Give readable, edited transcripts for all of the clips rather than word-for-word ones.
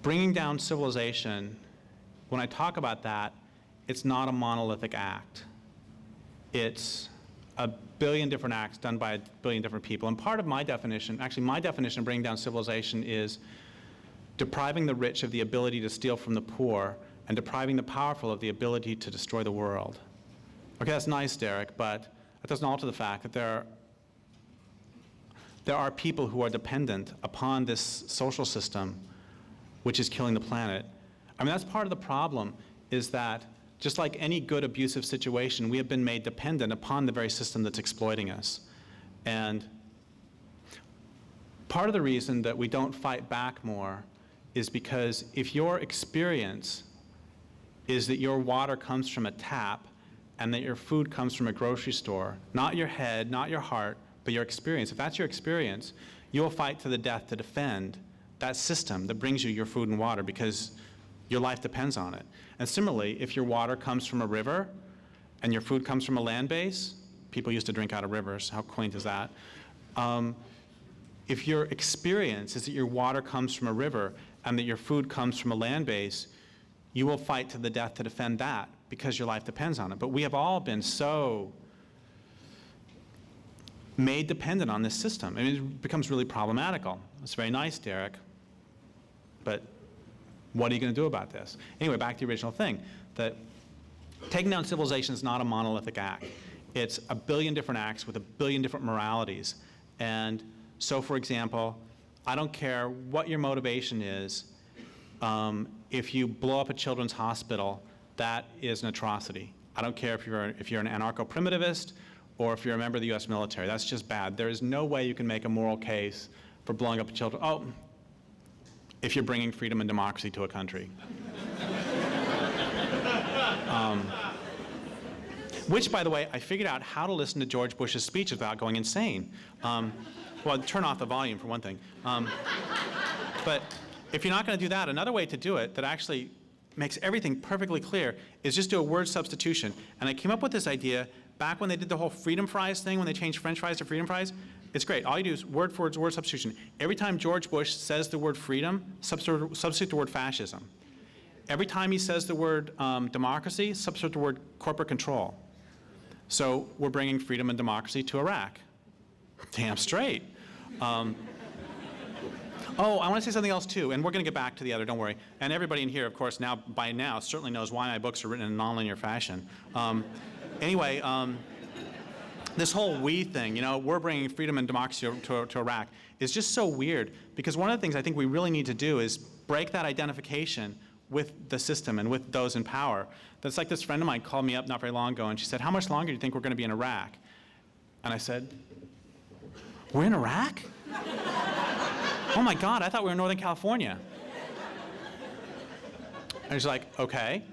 bringing down civilization, when I talk about that, it's not a monolithic act. It's a billion different acts done by a billion different people. And part of my definition, actually my definition of bringing down civilization is depriving the rich of the ability to steal from the poor and depriving the powerful of the ability to destroy the world. Okay, that's nice, Derrick, but that doesn't alter the fact that there are people who are dependent upon this social system which is killing the planet. I mean, that's part of the problem, is that just like any good abusive situation, we have been made dependent upon the very system that's exploiting us. And part of the reason that we don't fight back more is because if your experience is that your water comes from a tap and that your food comes from a grocery store, not your head, not your heart, but your experience, if that's your experience, you will fight to the death to defend that system that brings you your food and water because your life depends on it. And similarly, if your water comes from a river and your food comes from a land base, people used to drink out of rivers, how quaint is that? If your experience is that your water comes from a river and that your food comes from a land base, you will fight to the death to defend that because your life depends on it. But we have all been so made dependent on this system. I mean, it becomes really problematical. It's very nice, Derrick, but what are you going to do about this? Anyway, back to the original thing, that taking down civilization is not a monolithic act. It's a billion different acts with a billion different moralities. And so, for example, I don't care what your motivation is, if you blow up a children's hospital, that is an atrocity. I don't care if you're an anarcho-primitivist or if you're a member of the US military. That's just bad. There is no way you can make a moral case for blowing up a children. Oh, if you're bringing freedom and democracy to a country. Which, by the way, I figured out how to listen to George Bush's speech without going insane. Well, turn off the volume for one thing. But if you're not going to do that, another way to do it that actually makes everything perfectly clear is just do a word substitution. And I came up with this idea back when they did the whole freedom fries thing, when they changed French fries to freedom fries. It's great. All you do is word for word substitution. Every time George Bush says the word freedom, substitute the word fascism. Every time he says the word democracy, substitute the word corporate control. So we're bringing freedom and democracy to Iraq. Damn straight. Oh, I want to say something else too, and we're going to get back to the other, don't worry. And everybody in here, of course, by now certainly knows why my books are written in a nonlinear fashion. Anyway, this whole we thing, you know, we're bringing freedom and democracy to Iraq, is just so weird, because one of the things I think we really need to do is break that identification with the system and with those in power. That's like this friend of mine called me up not very long ago, and she said, how much longer do you think we're going to be in Iraq? And I said, we're in Iraq? Oh my God, I thought we were in Northern California. And she's like, okay.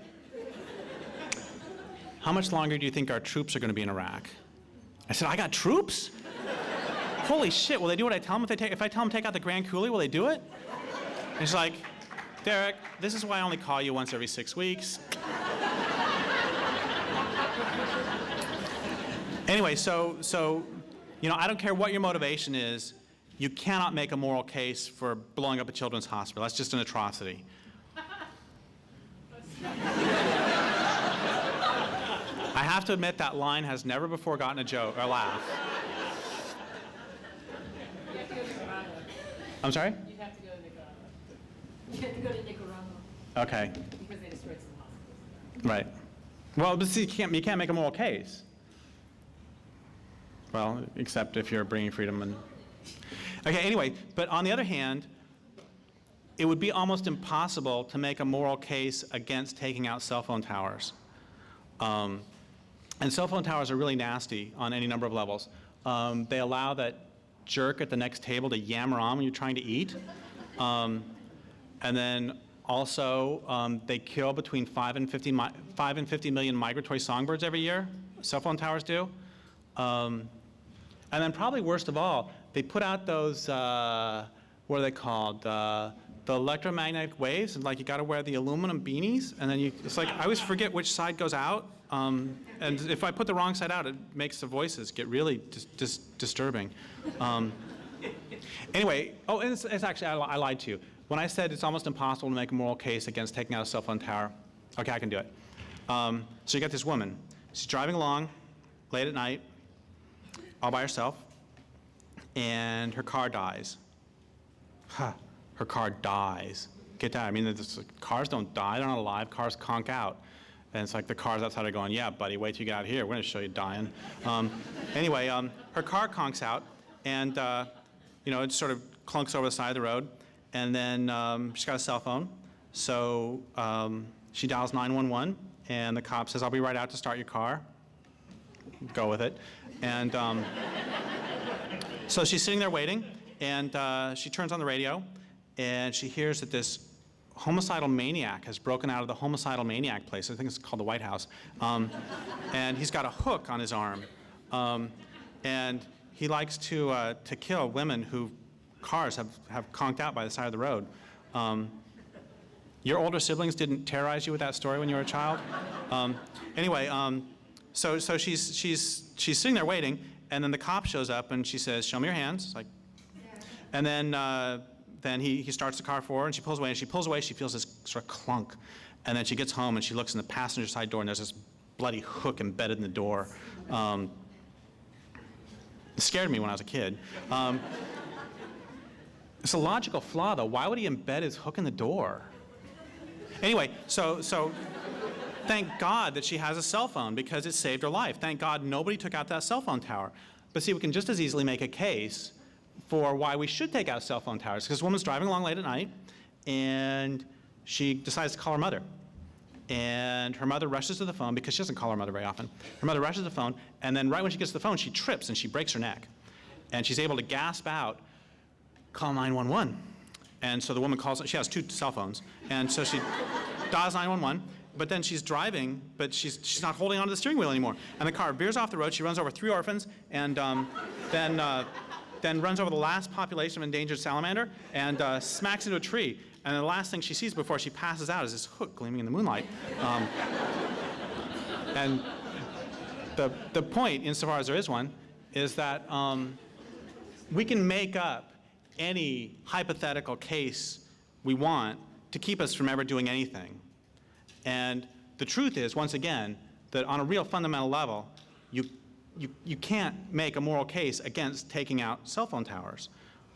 How much longer do you think our troops are going to be in Iraq? I said, I got troops? Holy shit, will they do what I tell them? If I tell them to take out the Grand Coulee, will they do it? And she's like, Derrick, this is why I only call you once every 6 weeks. Anyway, so you know, I don't care what your motivation is, you cannot make a moral case for blowing up a children's hospital. That's just an atrocity. I have to admit that line has never before gotten a joke or laugh. You have to go to Nicaragua. I'm sorry? You have to go to Nicaragua. You have to go to Nicaragua. Okay. Because they destroyed some hospitals. Right. Well, but see, you can't make a moral case. Well, except if you're bringing freedom and... Okay, anyway, but on the other hand, it would be almost impossible to make a moral case against taking out cell phone towers. And cell phone towers are really nasty on any number of levels. They allow that jerk at the next table to yammer on when you're trying to eat. And then also, they kill between 5 and 50 million migratory songbirds every year. Cell phone towers do. And then probably worst of all, they put out those, what are they called? The electromagnetic waves, and like you got to wear the aluminum beanies, and then it's like, I always forget which side goes out. And if I put the wrong side out, it makes the voices get really disturbing. Anyway, oh, and it's actually, I lied to you. when I said it's almost impossible to make a moral case against taking out a cell phone tower, okay, I can do it. So you got this woman. She's driving along late at night, all by herself, and her car dies. Her car dies. Get that? I mean, cars don't die. They're not alive. Cars conk out. And it's like the cars outside are going, yeah, buddy, wait till you get out here. We're going to show you dying. Anyway, her car conks out, and it sort of clunks over the side of the road. And then she's got a cell phone. So she dials 911, and the cop says, I'll be right out to start your car. Go with it. And so she's sitting there waiting, and she turns on the radio, and she hears that this homicidal maniac has broken out of the homicidal maniac place. I think it's called the White House. And he's got a hook on his arm. And he likes to kill women who cars have conked out by the side of the road. Your older siblings didn't terrorize you with that story when you were a child? Anyway, so she's sitting there waiting, and then the cop shows up and she says, show me your hands. Like, and then he starts the car forward, and she pulls away, and she pulls away, she feels this sort of clunk. And then she gets home, and she looks in the passenger side door, and there's this bloody hook embedded in the door. It scared me when I was a kid. It's a logical flaw, though. Why would he embed his hook in the door? Anyway, so thank God that she has a cell phone, because it saved her life. Thank God nobody took out that cell phone tower. But see, we can just as easily make a case for why we should take out cell phone towers. Because this woman's driving along late at night, and she decides to call her mother. And her mother rushes to the phone, because she doesn't call her mother very often. Her mother rushes to the phone, and then right when she gets to the phone, she trips and she breaks her neck. And she's able to gasp out, call 911. And so the woman calls, she has 2 cell phones, and so she dials 911, but then she's driving, but she's not holding onto the steering wheel anymore. And the car veers off the road, she runs over 3 orphans, and then runs over the last population of endangered salamander, and smacks into a tree. And the last thing she sees before she passes out is this hook gleaming in the moonlight. And the point, insofar as there is one, is that we can make up any hypothetical case we want to keep us from ever doing anything. And the truth is, once again, that on a real fundamental level, you can't make a moral case against taking out cell phone towers.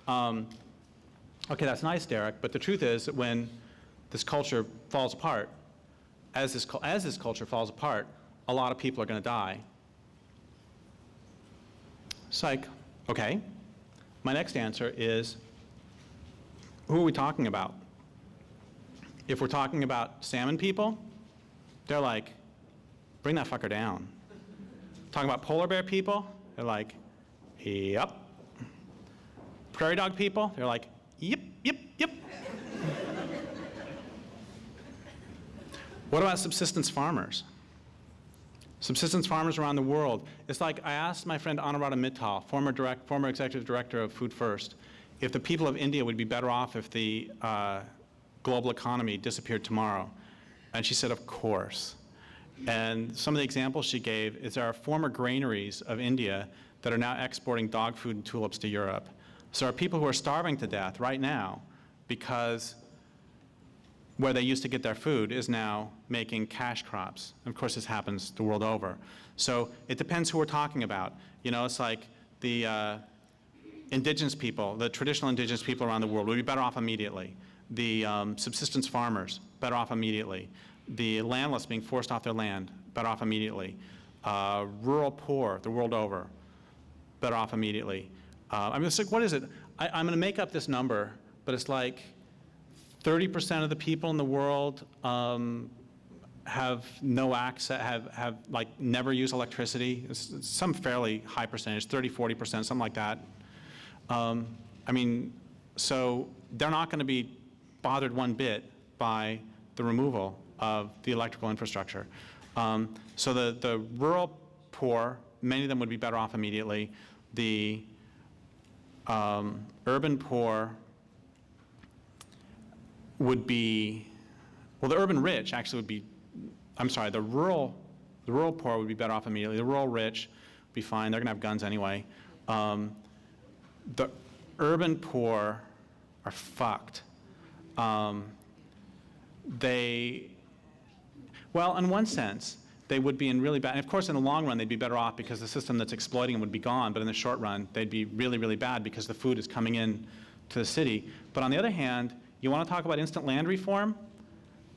Okay, that's nice, Derrick, but the truth is that when this culture falls apart, as this culture falls apart, a lot of people are going to die. Psych. Okay. My next answer is, who are we talking about? If we're talking about salmon people, they're like, bring that fucker down. Talking about polar bear people, they're like, yep. Prairie dog people, they're like, yep, yep, yep. What about subsistence farmers? Subsistence farmers around the world. It's like I asked my friend Anuradha Mittal, former executive director of Food First, if the people of India would be better off if the global economy disappeared tomorrow. And she said, of course. And some of the examples she gave is there are former granaries of India that are now exporting dog food and tulips to Europe. So there are people who are starving to death right now because where they used to get their food is now making cash crops. And of course, this happens the world over. So it depends who we're talking about. You know, it's like the indigenous people, the traditional indigenous people around the world would be better off immediately. The subsistence farmers, better off immediately. The landless being forced off their land, better off immediately. Rural poor, the world over, better off immediately. I mean, it's like, what is it? I'm going to make up this number, but it's like 30% of the people in the world have no access, have like never used electricity. It's some fairly high percentage, 30, 40%, something like that. I mean, so they're not going to be bothered one bit by the removal of the electrical infrastructure. So the rural poor, many of them would be better off immediately. The urban poor would be, well, the urban rich actually would be, I'm sorry, the rural poor would be better off immediately. The rural rich would be fine. They're going to have guns anyway. The urban poor are fucked. Well, in one sense, they would be in really bad, and of course in the long run they'd be better off because the system that's exploiting them would be gone, but in the short run they'd be really, really bad because the food is coming in to the city. But on the other hand, you want to talk about instant land reform?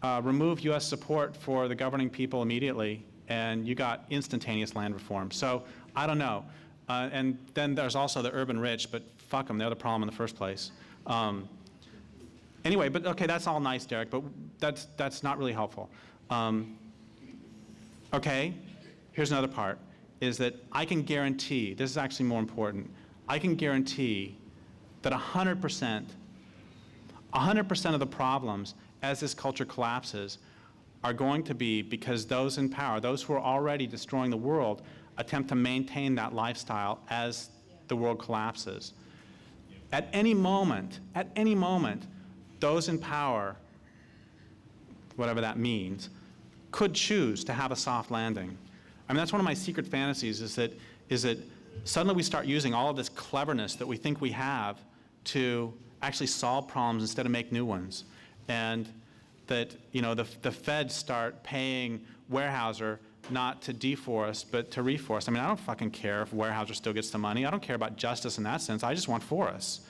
Remove US support for the governing people immediately, and you got instantaneous land reform. So, I don't know. And then there's also the urban rich, but fuck them, they're the problem in the first place. Anyway, but okay, that's all nice, Derek, but that's not really helpful. Okay, here's another part, is that I can guarantee, this is actually more important, I can guarantee that 100% of the problems as this culture collapses are going to be because those in power, those who are already destroying the world, attempt to maintain that lifestyle as the world collapses. At any moment, those in power, whatever that means, could choose to have a soft landing. I mean, that's one of my secret fantasies, is that suddenly we start using all of this cleverness that we think we have to actually solve problems instead of make new ones. And that, you know, the feds start paying Weyerhaeuser not to deforest, but to reforest. I mean, I don't fucking care if Weyerhaeuser still gets the money. I don't care about justice in that sense. I just want forests.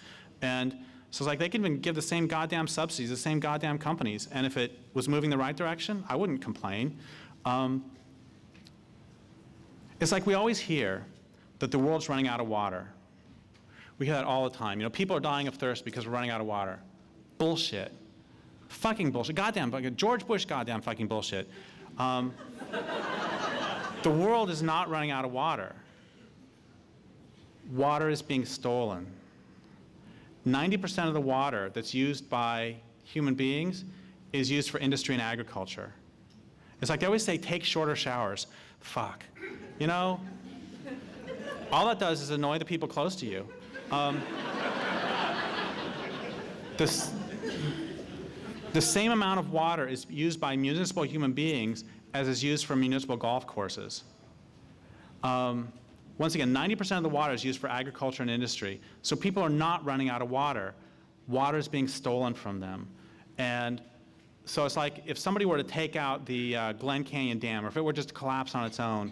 And so it's like they can even give the same goddamn subsidies, the same goddamn companies, and if it was moving the right direction, I wouldn't complain. It's like we always hear that the world's running out of water. We hear that all the time. You know, people are dying of thirst because we're running out of water. Bullshit. Fucking bullshit. Goddamn, George Bush goddamn fucking bullshit. The world is not running out of water. Water is being stolen. 90% of the water that's used by human beings is used for industry and agriculture. It's like they always say, take shorter showers. Fuck. You know, all that does is annoy the people close to you. The same amount of water is used by municipal human beings as is used for municipal golf courses. Once again, 90% of the water is used for agriculture and industry. So people are not running out of water. Water is being stolen from them. And so it's like if somebody were to take out the Glen Canyon Dam, or if it were just to collapse on its own,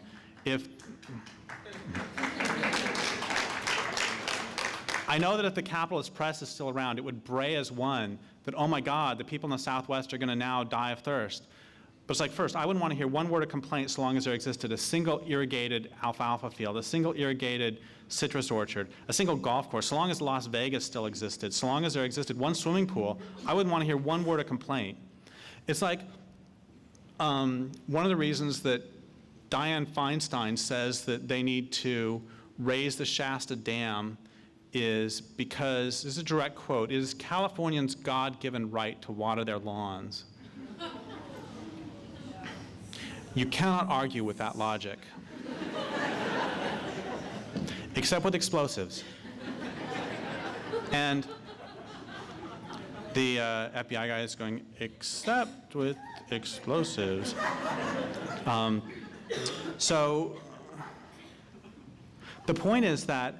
I know that if the capitalist press is still around, it would bray as one that, oh my God, the people in the Southwest are going to now die of thirst. But it's like, first, I wouldn't want to hear one word of complaint so long as there existed a single irrigated alfalfa field, a single irrigated citrus orchard, a single golf course, so long as Las Vegas still existed, so long as there existed one swimming pool, I wouldn't want to hear one word of complaint. It's like one of the reasons that Dianne Feinstein says that they need to raise the Shasta Dam is because, this is a direct quote, it is Californians' God-given right to water their lawns. You cannot argue with that logic. Except with explosives. And the FBI guy is going, except with explosives. So the point is that,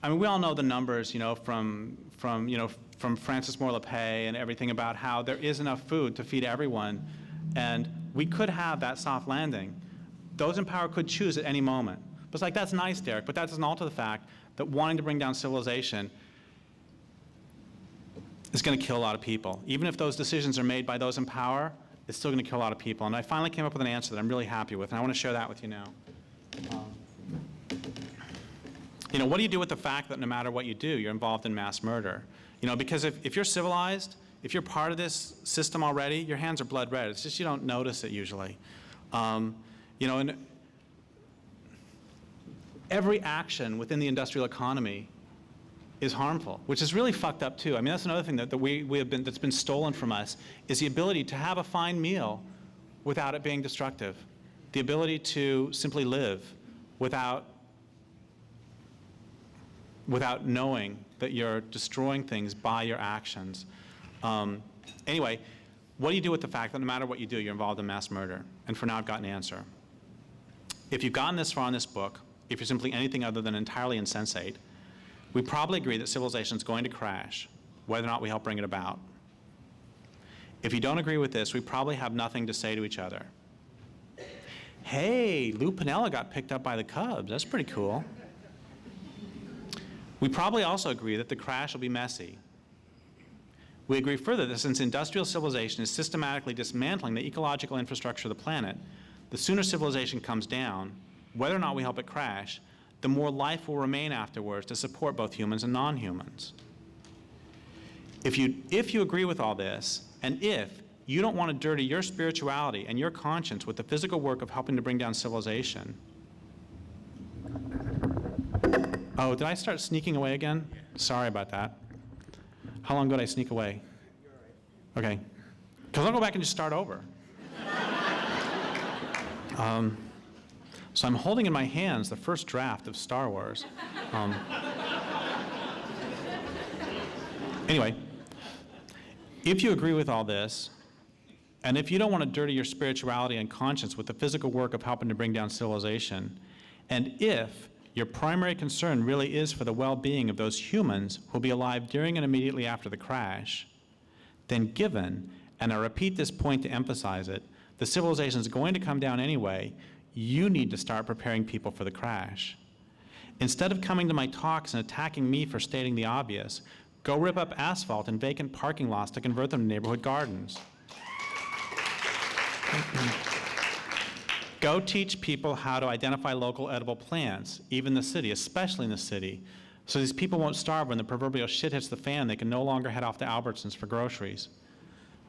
I mean, we all know the numbers, you know, from Francis Moore Lepay and everything about how there is enough food to feed everyone, and we could have that soft landing. Those in power could choose at any moment. But it's like, that's nice, Derek, but that doesn't alter the fact that wanting to bring down civilization is going to kill a lot of people. Even if those decisions are made by those in power, it's still going to kill a lot of people. And I finally came up with an answer that I'm really happy with, and I want to share that with you now. You know, what do you do with the fact that no matter what you do, you're involved in mass murder? You know, because if you're civilized, if you're part of this system already, your hands are blood red. It's just you don't notice it usually. You know, and every action within the industrial economy is harmful, which is really fucked up too. I mean, that's another thing that's been stolen from us, is the ability to have a fine meal without it being destructive. The ability to simply live without knowing that you're destroying things by your actions. Anyway, what do you do with the fact that no matter what you do, you're involved in mass murder? And for now, I've got an answer. If you've gotten this far in this book, if you're simply anything other than entirely insensate, we probably agree that civilization is going to crash, whether or not we help bring it about. If you don't agree with this, we probably have nothing to say to each other. Hey, Lou Piniella got picked up by the Cubs. That's pretty cool. We probably also agree that the crash will be messy. We agree further that since industrial civilization is systematically dismantling the ecological infrastructure of the planet, the sooner civilization comes down, whether or not we help it crash, the more life will remain afterwards to support both humans and non-humans. If you agree with all this, and if you don't want to dirty your spirituality and your conscience with the physical work of helping to bring down civilization. Oh, did I start sneaking away again? Sorry about that. How long did I sneak away? Okay. Because I'll go back and just start over. So I'm holding in my hands the first draft of Star Wars. Anyway, if you agree with all this, and if you don't want to dirty your spirituality and conscience with the physical work of helping to bring down civilization, and if your primary concern really is for the well-being of those humans who will be alive during and immediately after the crash, then given, and I repeat this point to emphasize it, the civilization is going to come down anyway, you need to start preparing people for the crash. Instead of coming to my talks and attacking me for stating the obvious, go rip up asphalt and vacant parking lots to convert them to neighborhood gardens. Go teach people how to identify local edible plants, even in the city, especially in the city, so these people won't starve when the proverbial shit hits the fan. They can no longer head off to Albertsons for groceries.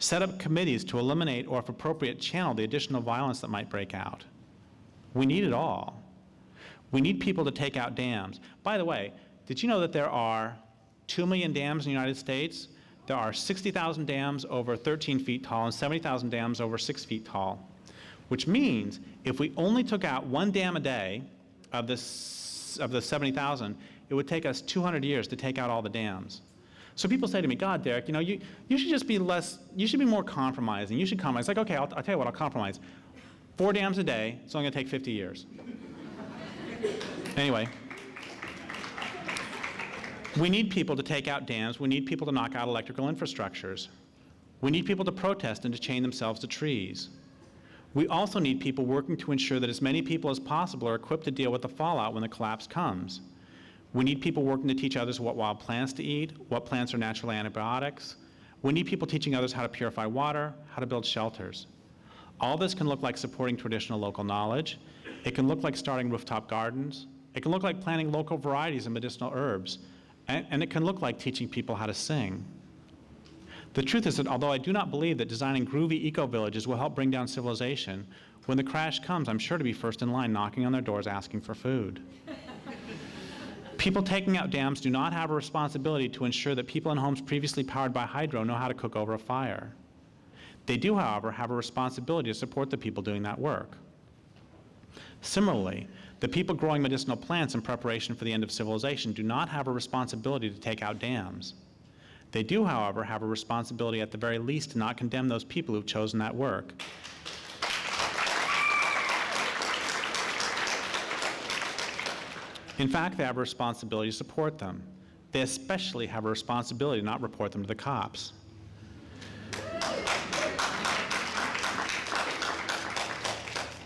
Set up committees to eliminate or, if appropriate, channel the additional violence that might break out. We need it all. We need people to take out dams. By the way, did you know that there are 2 million dams in the United States? There are 60,000 dams over 13 feet tall and 70,000 dams over 6 feet tall, which means if we only took out 1 dam a day of the 70,000, it would take us 200 years to take out all the dams. So people say to me, God, Derrick, you should just be you should be more compromising. You should compromise. Like, okay, I'll tell you what, I'll compromise. 4 dams a day, it's only gonna take 50 years. Anyway, we need people to take out dams. We need people to knock out electrical infrastructures. We need people to protest and to chain themselves to trees. We also need people working to ensure that as many people as possible are equipped to deal with the fallout when the collapse comes. We need people working to teach others what wild plants to eat, what plants are natural antibiotics. We need people teaching others how to purify water, how to build shelters. All this can look like supporting traditional local knowledge. It can look like starting rooftop gardens. It can look like planting local varieties of medicinal herbs. And it can look like teaching people how to sing. The truth is that although I do not believe that designing groovy eco-villages will help bring down civilization, when the crash comes, I'm sure to be first in line knocking on their doors asking for food. People taking out dams do not have a responsibility to ensure that people in homes previously powered by hydro know how to cook over a fire. They do, however, have a responsibility to support the people doing that work. Similarly, the people growing medicinal plants in preparation for the end of civilization do not have a responsibility to take out dams. They do, however, have a responsibility at the very least to not condemn those people who've chosen that work. In fact, they have a responsibility to support them. They especially have a responsibility to not report them to the cops.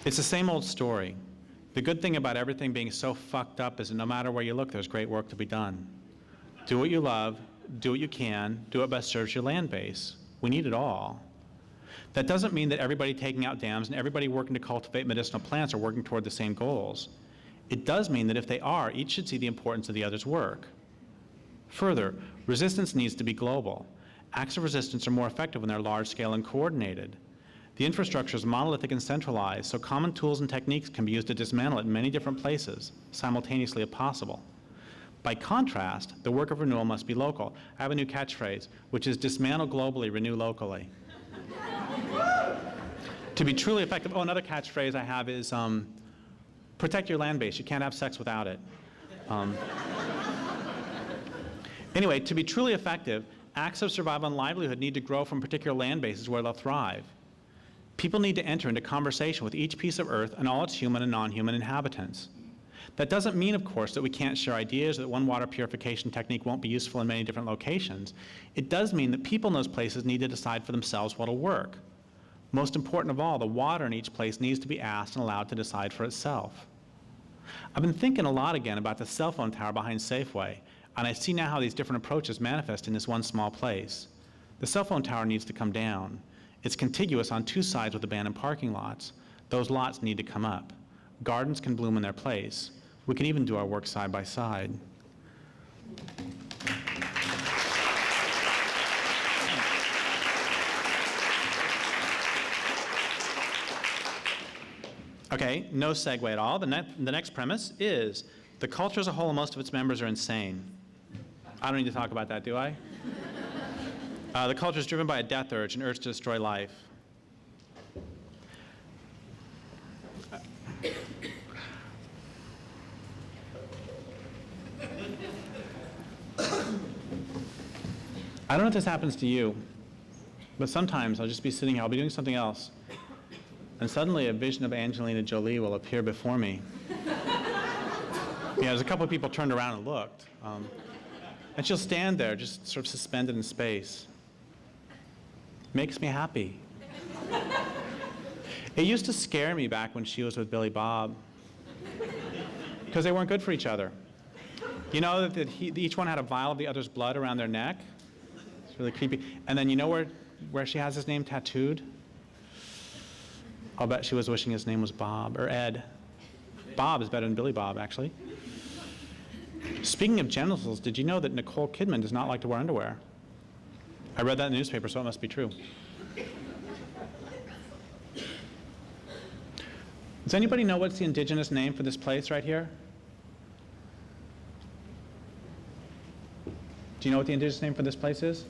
It's the same old story. The good thing about everything being so fucked up is that no matter where you look, there's great work to be done. Do what you love, do what you can, do what best serves your land base. We need it all. That doesn't mean that everybody taking out dams and everybody working to cultivate medicinal plants are working toward the same goals. It does mean that if they are, each should see the importance of the other's work. Further, resistance needs to be global. Acts of resistance are more effective when they're large-scale and coordinated. The infrastructure is monolithic and centralized, so common tools and techniques can be used to dismantle it in many different places, simultaneously if possible. By contrast, the work of renewal must be local. I have a new catchphrase, which is dismantle globally, renew locally. To be truly effective, another catchphrase I have is protect your land base. You can't have sex without it. Anyway, to be truly effective, acts of survival and livelihood need to grow from particular land bases where they'll thrive. People need to enter into conversation with each piece of earth and all its human and non-human inhabitants. That doesn't mean, of course, that we can't share ideas, or that one water purification technique won't be useful in many different locations. It does mean that people in those places need to decide for themselves what'll work. Most important of all, the water in each place needs to be asked and allowed to decide for itself. I've been thinking a lot again about the cell phone tower behind Safeway, and I see now how these different approaches manifest in this one small place. The cell phone tower needs to come down. It's contiguous on two sides with abandoned parking lots. Those lots need to come up. Gardens can bloom in their place. We can even do our work side by side. Okay, no segue at all. The next premise is the culture as a whole and most of its members are insane. I don't need to talk about that, do I? The culture is driven by a death urge, an urge to destroy life. I don't know if this happens to you, but sometimes I'll just be sitting here, I'll be doing something else, and suddenly a vision of Angelina Jolie will appear before me. There's a couple of people turned around and looked. And she'll stand there, just sort of suspended in space. Makes me happy. It used to scare me back when she was with Billy Bob, because they weren't good for each other. You know that each one had a vial of the other's blood around their neck? It's really creepy. And then you know where she has his name tattooed? I'll bet she was wishing his name was Bob, or Ed. Bob is better than Billy Bob, actually. Speaking of genitals, did you know that Nicole Kidman does not like to wear underwear? I read that in the newspaper, so it must be true. Does anybody know what's the indigenous name for this place right here? Do you know what the indigenous name for this place is?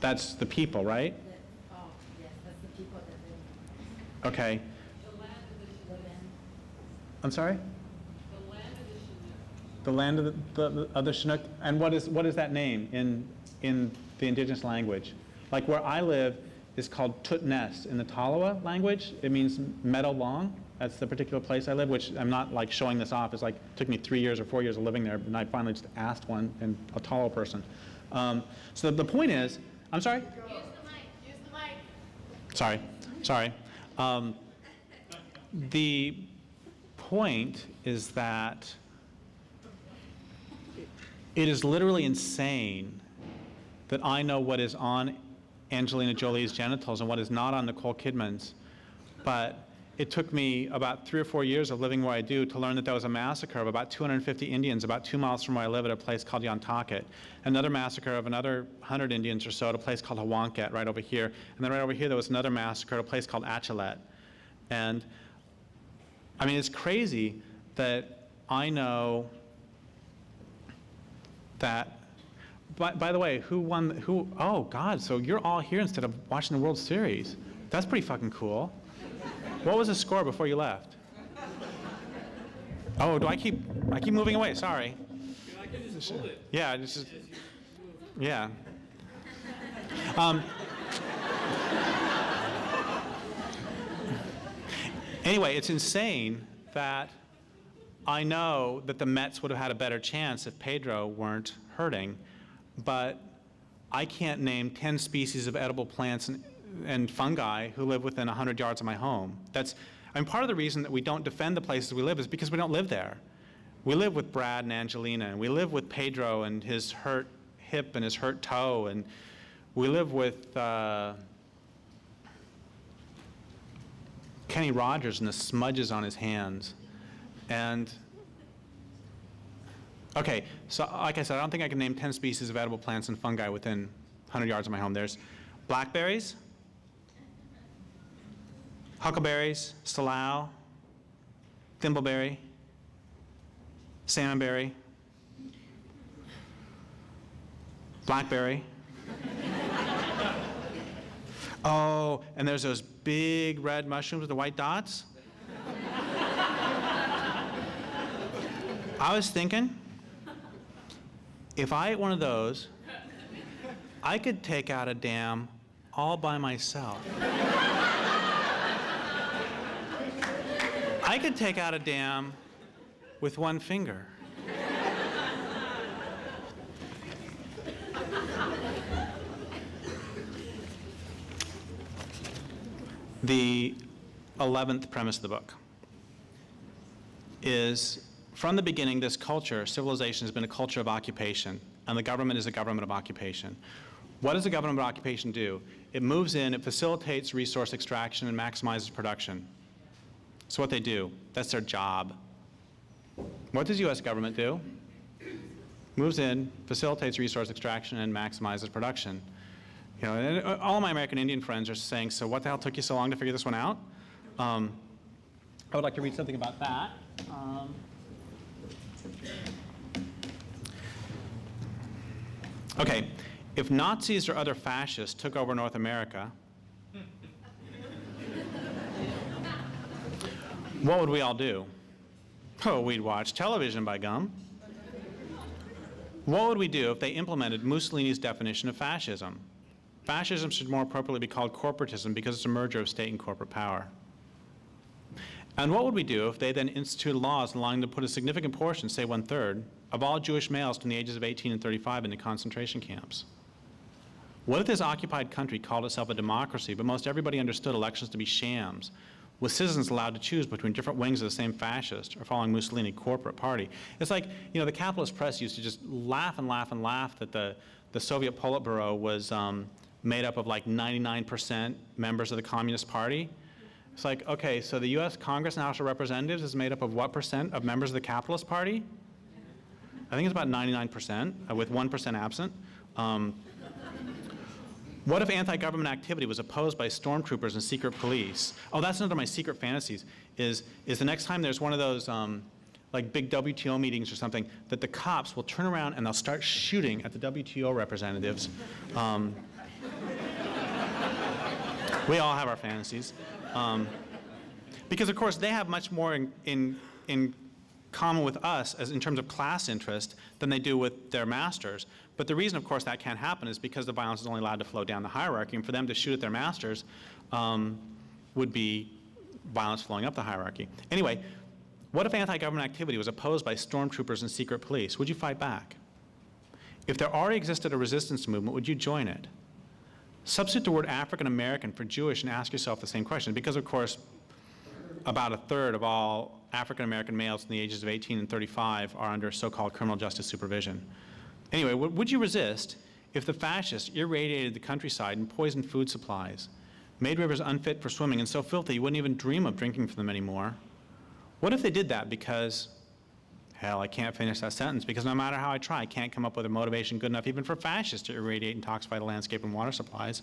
That's the people, right? Oh, yes, that's the people that live. Okay. The land of the Chinook. I'm sorry? The land of the Chinook. The land of the Chinook. And what is that name in the indigenous language? Like where I live is called Tutnes in the Tolowa language. It means meadow long. That's the particular place I live, which I'm not like showing this off. It's like, it took me 3 years or 4 years of living there, and I finally just asked one, and a Tolowa person. So the point is, I'm sorry? Use the mic. Sorry. The point is that it is literally insane that I know what is on Angelina Jolie's genitals and what is not on Nicole Kidman's, but it took me about 3 or 4 years of living where I do to learn that there was a massacre of about 250 Indians about 2 miles from where I live at a place called Yantakit. Another massacre of another 100 Indians or so at a place called Hawanket right over here. And then right over here there was another massacre at a place called Achilet. And I mean, it's crazy that I know that, by the way, oh God, so you're all here instead of watching the World Series. That's pretty fucking cool. What was the score before you left? Oh, I keep moving away, sorry. I can just hold it. Yeah, yeah. Anyway, it's insane that I know that the Mets would have had a better chance if Pedro weren't hurting, but I can't name 10 species of edible plants and fungi who live within 100 yards of my home. Part of the reason that we don't defend the places we live is because we don't live there. We live with Brad and Angelina, and we live with Pedro and his hurt hip and his hurt toe, and we live with Kenny Rogers and the smudges on his hands. And okay, so like I said, I don't think I can name 10 species of edible plants and fungi within 100 yards of my home. There's blackberries, huckleberries, salal, thimbleberry, salmonberry, blackberry. Oh, and there's those big red mushrooms with the white dots. I was thinking, if I ate one of those, I could take out a dam all by myself. I I could take out a dam with one finger. The 11th premise of the book is, from the beginning, this culture, civilization, has been a culture of occupation, and the government is a government of occupation. What does the government of occupation do? It moves in, it facilitates resource extraction and maximizes production. That's what they do. That's their job. What does the US government do? Moves in, facilitates resource extraction, and maximizes production. You know, and all of my American Indian friends are saying, so what the hell took you so long to figure this one out? I would like to read something about that. Okay, if Nazis or other fascists took over North America, what would we all do? Oh, we'd watch television, by gum. What would we do if they implemented Mussolini's definition of fascism? Fascism should more appropriately be called corporatism because it's a merger of state and corporate power. And what would we do if they then instituted laws allowing them to put a significant portion, say 1/3, of all Jewish males from the ages of 18 and 35 into concentration camps? What if this occupied country called itself a democracy, but most everybody understood elections to be shams, with citizens allowed to choose between different wings of the same fascist or following Mussolini corporate party? It's like, you know, the capitalist press used to just laugh and laugh and laugh that the Soviet Politburo was made up of like 99% members of the Communist Party. It's like, okay, so the US Congress and House of Representatives is made up of what percent of members of the Capitalist Party? I think it's about 99%, with 1% absent. What if anti-government activity was opposed by stormtroopers and secret police? Oh, that's another of my secret fantasies, is the next time there's one of those like big WTO meetings or something, that the cops will turn around and they'll start shooting at the WTO representatives. We all have our fantasies. Because of course they have much more in common with us as in terms of class interest than they do with their masters. But the reason, of course, that can't happen is because the violence is only allowed to flow down the hierarchy, and for them to shoot at their masters would be violence flowing up the hierarchy. Anyway, what if anti-government activity was opposed by stormtroopers and secret police? Would you fight back? If there already existed a resistance movement, would you join it? Substitute the word African American for Jewish and ask yourself the same question, because of course about 1/3 of all African American males in the ages of 18 and 35 are under so-called criminal justice supervision. Anyway, would you resist if the fascists irradiated the countryside and poisoned food supplies, made rivers unfit for swimming and so filthy you wouldn't even dream of drinking from them anymore? What if they did that because, hell, I can't finish that sentence, because no matter how I try, I can't come up with a motivation good enough even for fascists to irradiate and toxify the landscape and water supplies?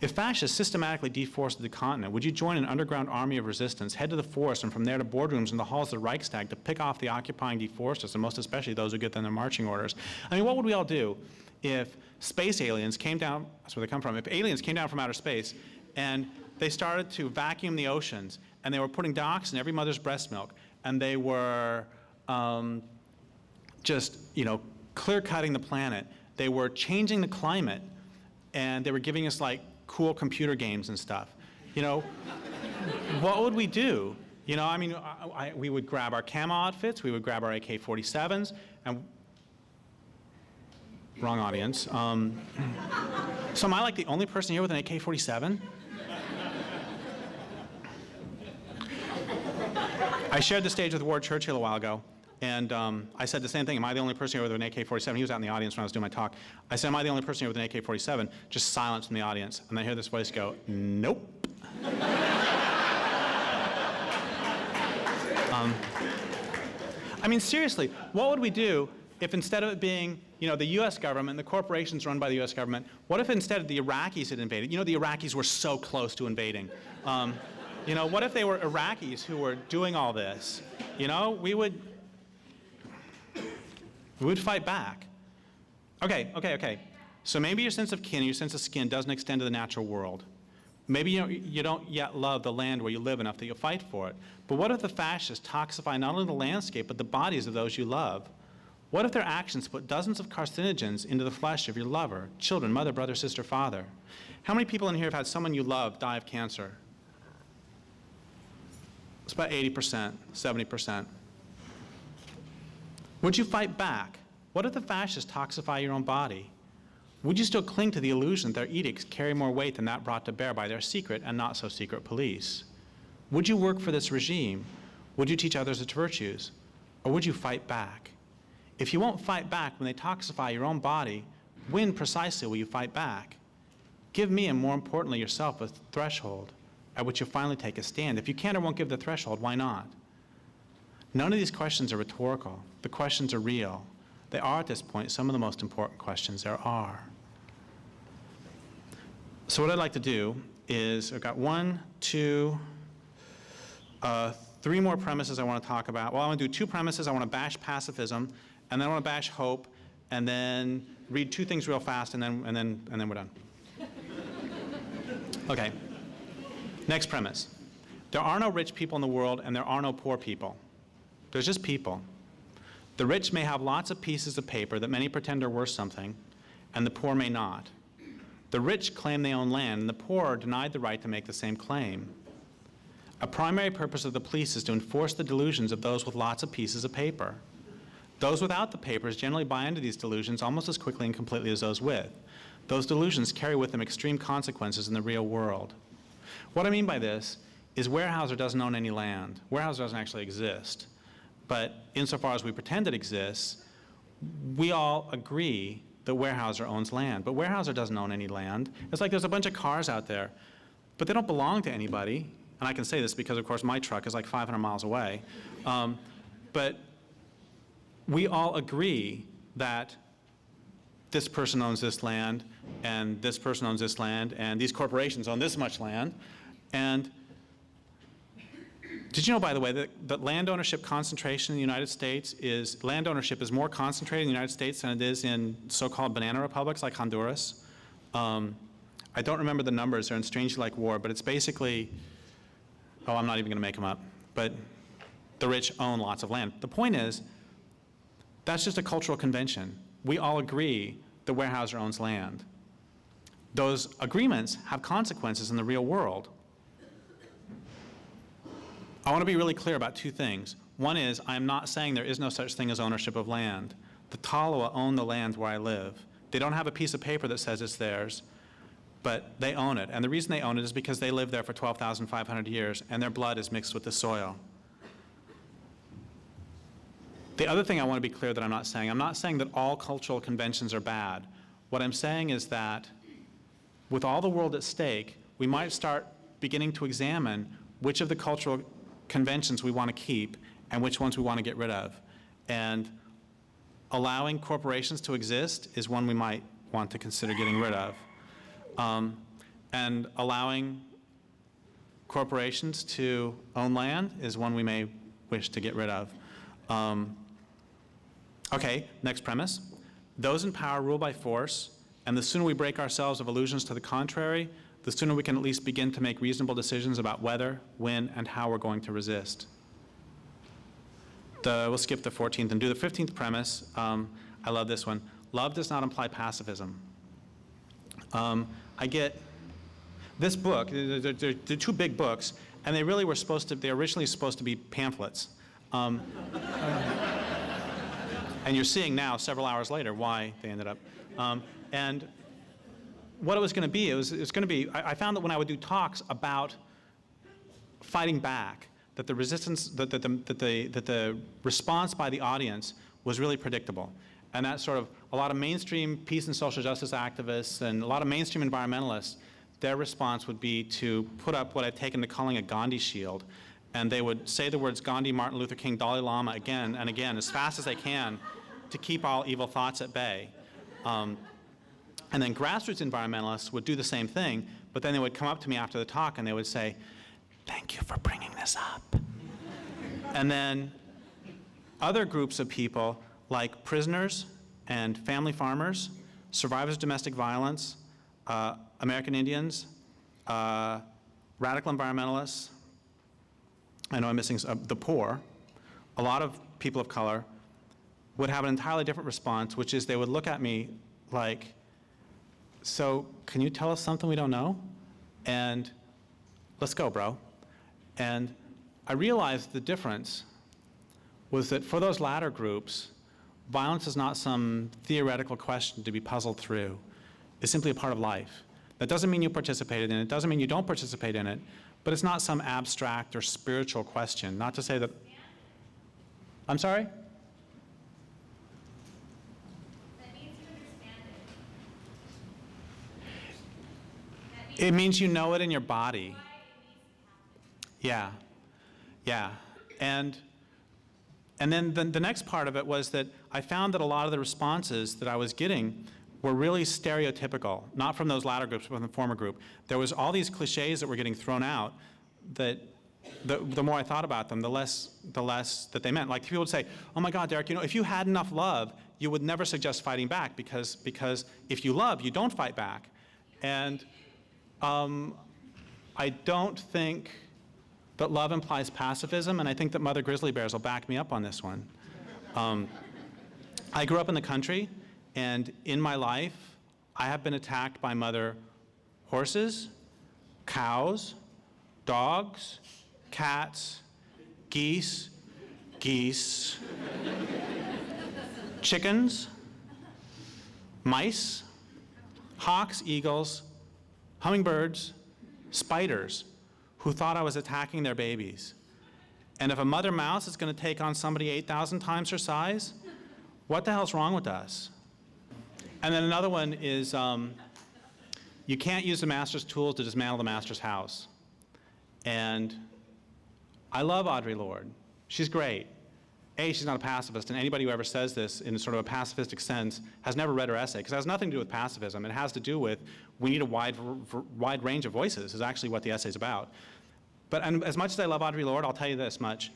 If fascists systematically deforested the continent, would you join an underground army of resistance, head to the forest, and from there to boardrooms in the halls of the Reichstag to pick off the occupying deforesters, and most especially those who get them their marching orders? I mean, what would we all do if space aliens came down, that's where they come from, if aliens came down from outer space and they started to vacuum the oceans, and they were putting dioxin in every mother's breast milk, and they were just, you know, clear-cutting the planet, they were changing the climate, and they were giving us like cool computer games and stuff. You know, what would we do? You know, I mean, we would grab our camo outfits, we would grab our AK-47s, and wrong audience. So am I like the only person here with an AK-47? I shared the stage with Ward Churchill a while ago, and I said the same thing. Am I the only person here with an AK-47? He was out in the audience when I was doing my talk. I said, am I the only person here with an AK-47? Just silence from the audience. And I hear this voice go, nope. I mean, seriously, what would we do if instead of it being, you know, the US government, the corporations run by the US government, what if instead the Iraqis had invaded? You know, the Iraqis were so close to invading. You know, what if they were Iraqis who were doing all this? You know, we would fight back. Okay. So maybe your sense of kin, your sense of skin doesn't extend to the natural world. Maybe you don't yet love the land where you live enough that you'll fight for it. But what if the fascists toxify not only the landscape, but the bodies of those you love? What if their actions put dozens of carcinogens into the flesh of your lover, children, mother, brother, sister, father? How many people in here have had someone you love die of cancer? It's about 80%, 70%. Would you fight back? What if the fascists toxify your own body? Would you still cling to the illusion that their edicts carry more weight than that brought to bear by their secret and not so secret police? Would you work for this regime? Would you teach others its virtues? Or would you fight back? If you won't fight back when they toxify your own body, when precisely will you fight back? Give me, and more importantly yourself, a threshold at which you'll finally take a stand. If you can't or won't give the threshold, why not? None of these questions are rhetorical. The questions are real. They are, at this point, some of the most important questions there are. So what I'd like to do is, I've got 3 more premises I want to talk about. Well, I want to do 2 premises. I want to bash pacifism, and then I want to bash hope, and then read 2 things real fast, and then we're done. Okay. Next premise. There are no rich people in the world, and there are no poor people. There's just people. The rich may have lots of pieces of paper that many pretend are worth something, and the poor may not. The rich claim they own land, and the poor are denied the right to make the same claim. A primary purpose of the police is to enforce the delusions of those with lots of pieces of paper. Those without the papers generally buy into these delusions almost as quickly and completely as those with. Those delusions carry with them extreme consequences in the real world. What I mean by this is Weyerhaeuser doesn't own any land. Weyerhaeuser doesn't actually exist. But insofar as we pretend it exists, we all agree that Weyerhaeuser owns land. But Weyerhaeuser doesn't own any land. It's like there's a bunch of cars out there, but they don't belong to anybody. And I can say this because, of course, my truck is like 500 miles away. But we all agree that this person owns this land, and this person owns this land, and these corporations own this much land. And did you know, by the way, that land ownership concentration in the United States is, land ownership is more concentrated in the United States than it is in so-called banana republics like Honduras? I don't remember the numbers, they're in Strangely Like War, but it's basically, oh, I'm not even going to make them up, but the rich own lots of land. The point is, that's just a cultural convention. We all agree that Weyerhaeuser owns land. Those agreements have consequences in the real world. I want to be really clear about 2 things. One is, I'm not saying there is no such thing as ownership of land. The Tolowa own the land where I live. They don't have a piece of paper that says it's theirs, but they own it. And the reason they own it is because they lived there for 12,500 years, and their blood is mixed with the soil. The other thing I want to be clear that I'm not saying that all cultural conventions are bad. What I'm saying is that with all the world at stake, we might start beginning to examine which of the cultural conventions we want to keep and which ones we want to get rid of. And allowing corporations to exist is one we might want to consider getting rid of. And allowing corporations to own land is one we may wish to get rid of. Okay, next premise. Those in power rule by force, and the sooner we break ourselves of illusions to the contrary, the sooner we can at least begin to make reasonable decisions about whether, when, and how we're going to resist. We'll skip the 14th and do the 15th premise. I love this one. Love does not imply pacifism. I get this book, they're 2 big books, and they really were they're originally supposed to be pamphlets. And you're seeing now, several hours later, why they ended up. And what it was going to be, I found that when I would do talks about fighting back, that the resistance, that the response by the audience was really predictable. And that's sort of a lot of mainstream peace and social justice activists and a lot of mainstream environmentalists, their response would be to put up what I've taken to calling a Gandhi shield. And they would say the words Gandhi, Martin Luther King, Dalai Lama again and again as fast as they can to keep all evil thoughts at bay. And then grassroots environmentalists would do the same thing, but then they would come up to me after the talk and they would say, "Thank you for bringing this up." And then other groups of people like prisoners and family farmers, survivors of domestic violence, American Indians, radical environmentalists, I know I'm missing the poor, a lot of people of color would have an entirely different response, which is they would look at me like, "So can you tell us something we don't know? And let's go, bro." And I realized the difference was that for those latter groups, violence is not some theoretical question to be puzzled through. It's simply a part of life. That doesn't mean you participated in it, doesn't mean you don't participate in it, but it's not some abstract or spiritual question. Not to say that... I'm sorry? That means you understand it. It means you know it in your body. Why it needs to happen. Yeah. And then the next part of it was that I found that a lot of the responses that I was getting were really stereotypical, not from those latter groups, but from the former group. There was all these cliches that were getting thrown out that the more I thought about them, the less that they meant. Like people would say, oh my God, Derrick, if you had enough love, you would never suggest fighting back because if you love, you don't fight back. And I don't think that love implies pacifism, and I think that Mother Grizzly Bears will back me up on this one. I grew up in the country, and in my life, I have been attacked by mother horses, cows, dogs, cats, geese, chickens, mice, hawks, eagles, hummingbirds, spiders, who thought I was attacking their babies. And if a mother mouse is going to take on somebody 8,000 times her size, what the hell's wrong with us? And then another one is, you can't use the master's tools to dismantle the master's house. And I love Audre Lorde. She's great. A, she's not a pacifist, and anybody who ever says this in sort of a pacifistic sense has never read her essay, because it has nothing to do with pacifism. It has to do with we need a wide range of voices, is actually what the essay's about. But as much as I love Audre Lorde, I'll tell you this much.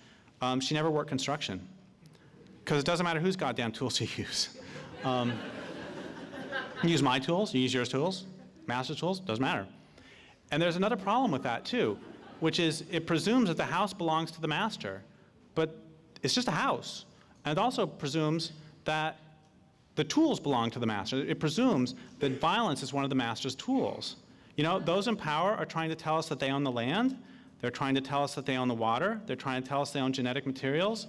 She never worked construction, because it doesn't matter whose goddamn tools you use. You use my tools, you use your tools, master's tools, doesn't matter. And there's another problem with that too, which is it presumes that the house belongs to the master, but it's just a house. And it also presumes that the tools belong to the master. It presumes that violence is one of the master's tools. Those in power are trying to tell us that they own the land. They're trying to tell us that they own the water. They're trying to tell us they own genetic materials.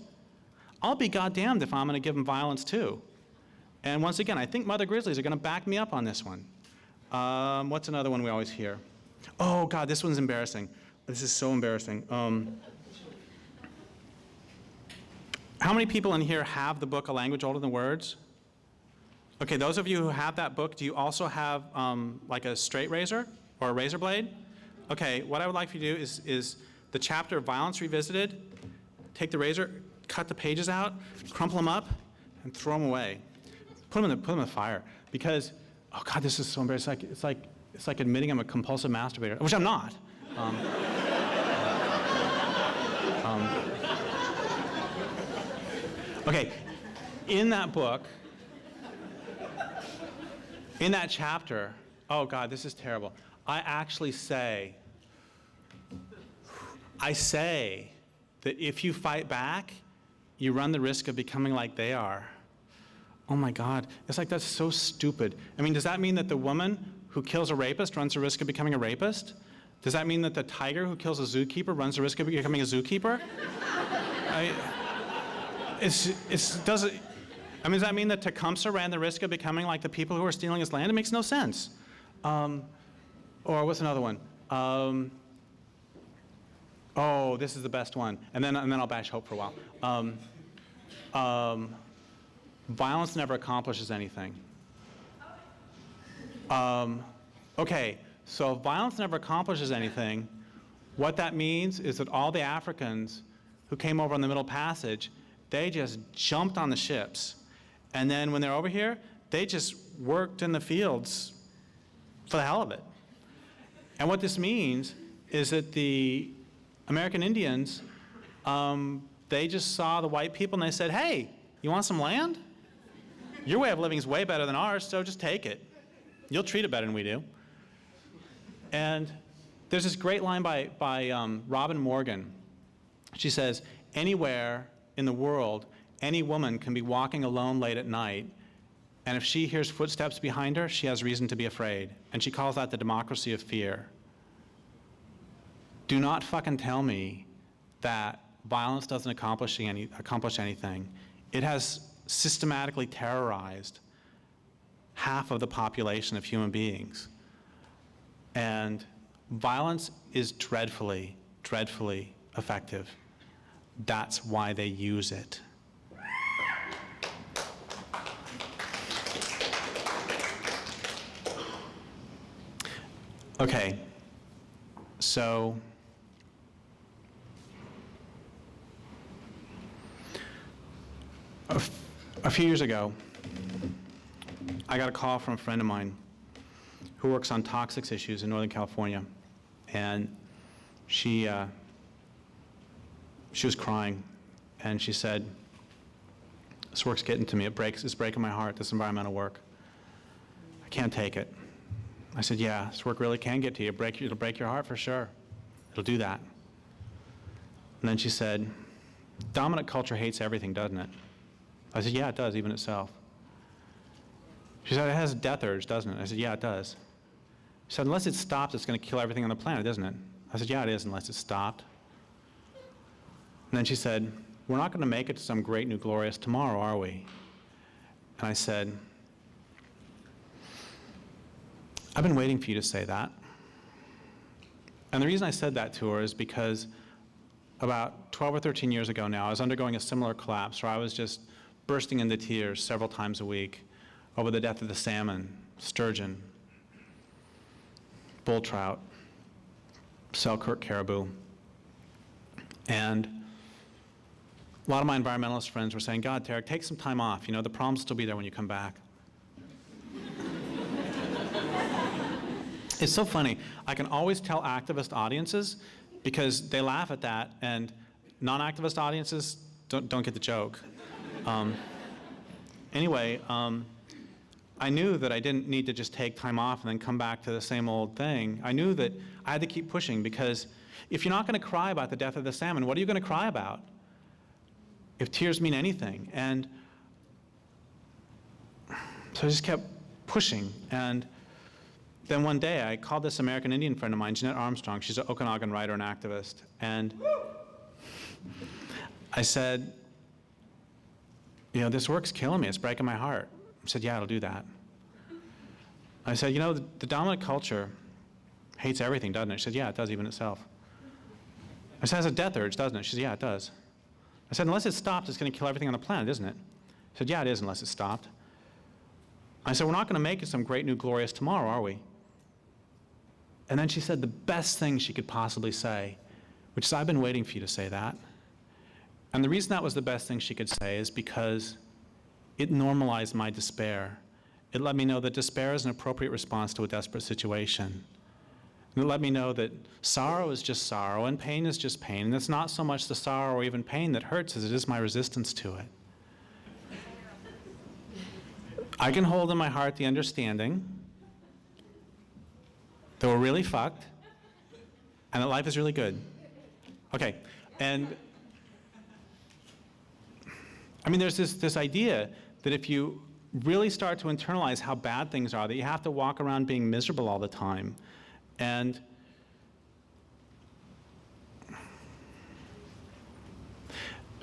I'll be goddamned if I'm going to give them violence too. And once again, I think Mother Grizzlies are going to back me up on this one. What's another one we always hear? Oh God, this one's embarrassing. This is so embarrassing. How many people in here have the book A Language Older Than Words? Okay, those of you who have that book, do you also have like a straight razor or a razor blade? Okay, what I would like for you to do is the chapter Violence Revisited, take the razor, cut the pages out, crumple them up, and throw them away. Put them in the fire. Because, oh God, this is so embarrassing. It's like admitting I'm a compulsive masturbator, which I'm not. Okay, in that book, in that chapter, oh God, this is terrible. I say that if you fight back, you run the risk of becoming like they are. Oh my God, it's like that's so stupid. I mean, does that mean that the woman who kills a rapist runs the risk of becoming a rapist? Does that mean that the tiger who kills a zookeeper runs the risk of becoming a zookeeper? Does that mean that Tecumseh ran the risk of becoming like the people who were stealing his land? It makes no sense. Or what's another one? Oh, this is the best one. And then I'll bash hope for a while. Violence never accomplishes anything. Okay, so if violence never accomplishes anything, what that means is that all the Africans who came over on the Middle Passage, they just jumped on the ships. And then when they're over here, they just worked in the fields for the hell of it. And what this means is that the American Indians, they just saw the white people and they said, hey, you want some land? Your way of living is way better than ours, so just take it. You'll treat it better than we do. And there's this great line by Robin Morgan. She says, anywhere in the world, any woman can be walking alone late at night, and if she hears footsteps behind her, she has reason to be afraid. And she calls that the democracy of fear. Do not fucking tell me that violence doesn't accomplish anything. It has systematically terrorized half of the population of human beings. And violence is dreadfully, dreadfully effective. That's why they use it. Okay, so a few years ago, I got a call from a friend of mine who works on toxics issues in Northern California, and she was crying, and she said, "This work's getting to me. It's breaking my heart, this environmental work. I can't take it." I said, "Yeah, this work really can get to you. It'll break your heart for sure. It'll do that." And then she said, "Dominant culture hates everything, doesn't it?" I said, "Yeah, it does, even itself." She said, "It has a death urge, doesn't it?" I said, "Yeah, it does." She said, "Unless it stops, it's going to kill everything on the planet, isn't it?" I said, "Yeah, it is, unless it stopped." And then she said, "We're not going to make it to some great new glorious tomorrow, are we?" And I said, "I've been waiting for you to say that." And the reason I said that to her is because about 12 or 13 years ago now, I was undergoing a similar collapse where I was just bursting into tears several times a week over the death of the salmon, sturgeon, bull trout, Selkirk caribou. And a lot of my environmentalist friends were saying, "God, Derrick, take some time off. You know, the problems will still be there when you come back." It's so funny. I can always tell activist audiences because they laugh at that, and non-activist audiences don't get the joke. Anyway, I knew that I didn't need to just take time off and then come back to the same old thing. I knew that I had to keep pushing, because if you're not going to cry about the death of the salmon, what are you going to cry about? If tears mean anything. And so I just kept pushing. And then one day I called this American Indian friend of mine, Jeanette Armstrong. She's an Okanagan writer and activist. And I said, "You know, this work's killing me. It's breaking my heart." She said, "Yeah, it'll do that." I said, "You know, the dominant culture hates everything, doesn't it?" She said, "Yeah, it does, even itself." I said, "It has a death urge, doesn't it?" She said, "Yeah, it does." I said, "Unless it stops, it's going to kill everything on the planet, isn't it?" She said, "Yeah, it is, unless it stopped." I said, "We're not going to make it some great new glorious tomorrow, are we?" And then she said the best thing she could possibly say, which is, "I've been waiting for you to say that." And the reason that was the best thing she could say is because it normalized my despair. It let me know that despair is an appropriate response to a desperate situation. And it let me know that sorrow is just sorrow and pain is just pain. And it's not so much the sorrow or even pain that hurts as it is my resistance to it. I can hold in my heart the understanding that we're really fucked and that life is really good. Okay, and I mean, there's this idea that if you really start to internalize how bad things are, that you have to walk around being miserable all the time. And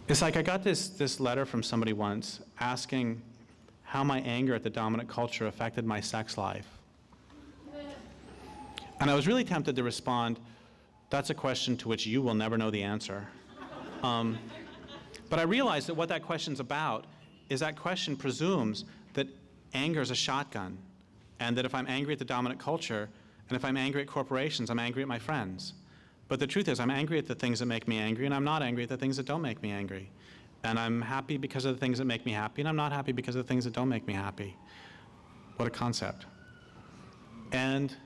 it's like I got this letter from somebody once asking how my anger at the dominant culture affected my sex life. And I was really tempted to respond, "That's a question to which you will never know the answer." But I realized that what that question's about is that question presumes that anger is a shotgun, and that if I'm angry at the dominant culture, and if I'm angry at corporations, I'm angry at my friends. But the truth is, I'm angry at the things that make me angry, and I'm not angry at the things that don't make me angry. And I'm happy because of the things that make me happy, and I'm not happy because of the things that don't make me happy. What a concept. And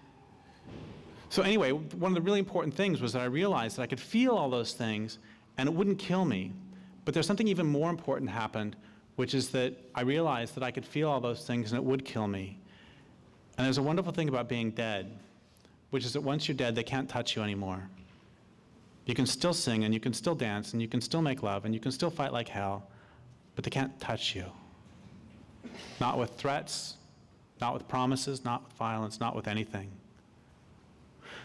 so anyway, one of the really important things was that I realized that I could feel all those things, and it wouldn't kill me. But there's something even more important happened, which is that I realized that I could feel all those things and it would kill me. And there's a wonderful thing about being dead, which is that once you're dead, they can't touch you anymore. You can still sing, and you can still dance, and you can still make love, and you can still fight like hell, but they can't touch you. Not with threats, not with promises, not with violence, not with anything.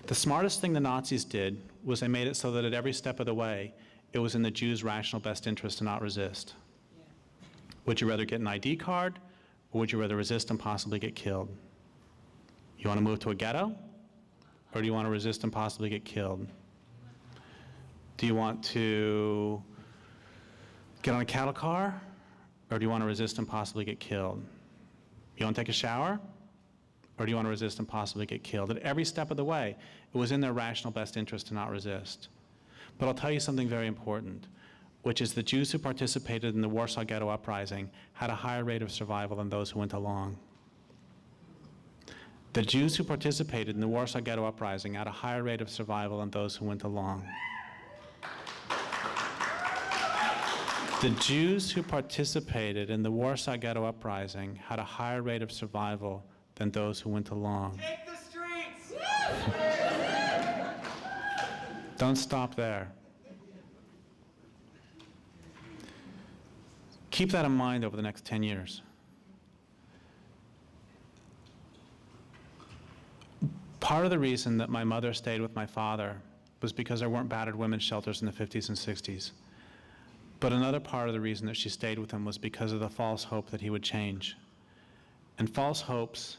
The smartest thing the Nazis did was they made it so that at every step of the way, it was in the Jews' rational best interest to not resist. Would you rather get an ID card, or would you rather resist and possibly get killed? You want to move to a ghetto, or do you want to resist and possibly get killed? Do you want to get on a cattle car, or do you want to resist and possibly get killed? You want to take a shower, or do you want to resist and possibly get killed? At every step of the way, it was in their rational best interest to not resist. But I'll tell you something very important, which is the Jews who participated in the Warsaw Ghetto Uprising had a higher rate of survival than those who went along. The Jews who participated in the Warsaw Ghetto Uprising had a higher rate of survival than those who went along. The Jews who participated in the Warsaw Ghetto Uprising had a higher rate of survival than those who went along. Take the streets! Don't stop there. Keep that in mind over the next 10 years. Part of the reason that my mother stayed with my father was because there weren't battered women's shelters in the 50s and 60s. But another part of the reason that she stayed with him was because of the false hope that he would change. And false hopes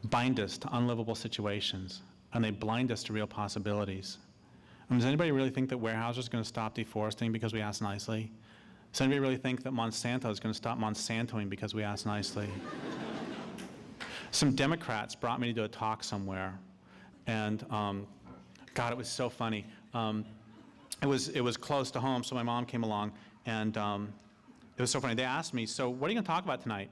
bind us to unlivable situations, and they blind us to real possibilities. Does anybody really think that Weyerhaeuser is going to stop deforesting because we ask nicely? Does anybody really think that Monsanto is going to stop Monsantoing because we ask nicely? Some Democrats brought me to do a talk somewhere, and God, it was so funny. It was close to home, so my mom came along, and it was so funny. They asked me, so what are you going to talk about tonight?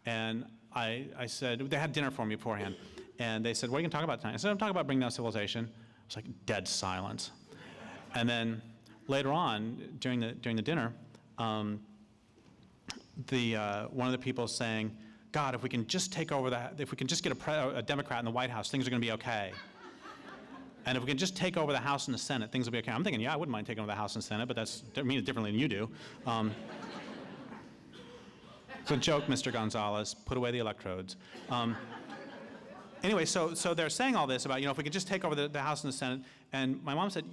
And I said, they had dinner for me beforehand, and they said, what are you going to talk about tonight? I said, I'm talking about bringing down civilization. It was like dead silence. And then later on, during the dinner, one of the people saying, God, if we can just take over if we can just get a Democrat in the White House, things are going to be okay. And if we can just take over the House and the Senate, things will be okay. I'm thinking, yeah, I wouldn't mind taking over the House and Senate, but I mean it differently than you do. It's a joke, Mr. Gonzalez. Put away the electrodes. Anyway, so they're saying all this about, if we could just take over the House and the Senate. And my mom said,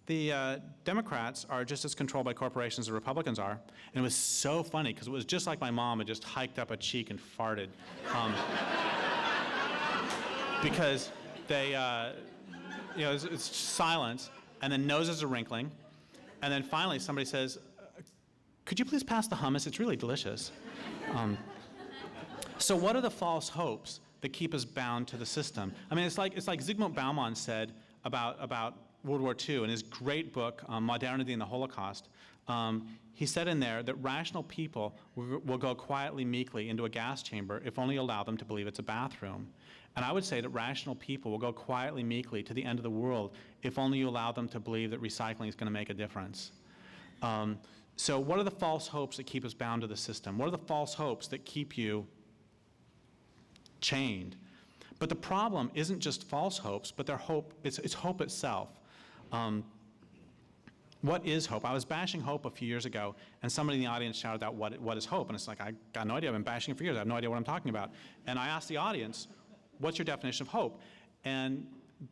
the Democrats are just as controlled by corporations as Republicans are. And it was so funny, because it was just like my mom had just hiked up a cheek and farted. Because they, it's silence, and then noses are wrinkling. And then finally somebody says, could you please pass the hummus? It's really delicious. So what are the false hopes that keep us bound to the system? I mean, it's like Zygmunt Bauman said about World War II in his great book, Modernity and the Holocaust. He said in there that rational people will go quietly, meekly into a gas chamber if only you allow them to believe it's a bathroom. And I would say that rational people will go quietly, meekly to the end of the world if only you allow them to believe that recycling is going to make a difference. So what are the false hopes that keep us bound to the system? What are the false hopes that keep you chained? But the problem isn't just false hopes, but it's hope itself. What is hope? I was bashing hope a few years ago, and somebody in the audience shouted out, what is hope? And it's like, I got no idea. I've been bashing it for years. I have no idea what I'm talking about. And I asked the audience, what's your definition of hope? And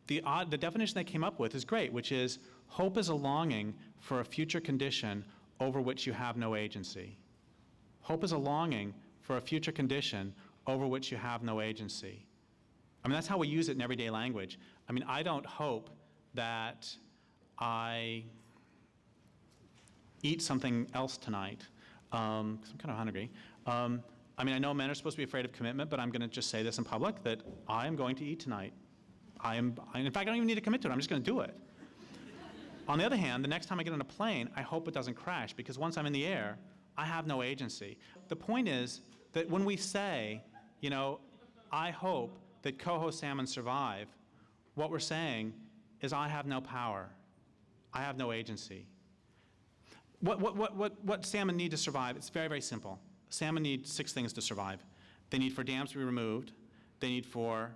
the definition they came up with is great, which is hope is a longing for a future condition over which you have no agency. Hope is a longing for a future condition over which you have no agency. I mean, that's how we use it in everyday language. I mean, I don't hope that I eat something else tonight, 'cause I'm kind of hungry. I mean, I know men are supposed to be afraid of commitment, but I'm going to just say this in public, that I am going to eat tonight. In fact, I don't even need to commit to it. I'm just going to do it. On the other hand, the next time I get on a plane, I hope it doesn't crash, because once I'm in the air, I have no agency. The point is that when we say, I hope that coho salmon survive, what we're saying is I have no power. I have no agency. What salmon need to survive? It's very, very simple. Salmon need 6 things to survive. They need for dams to be removed. They need for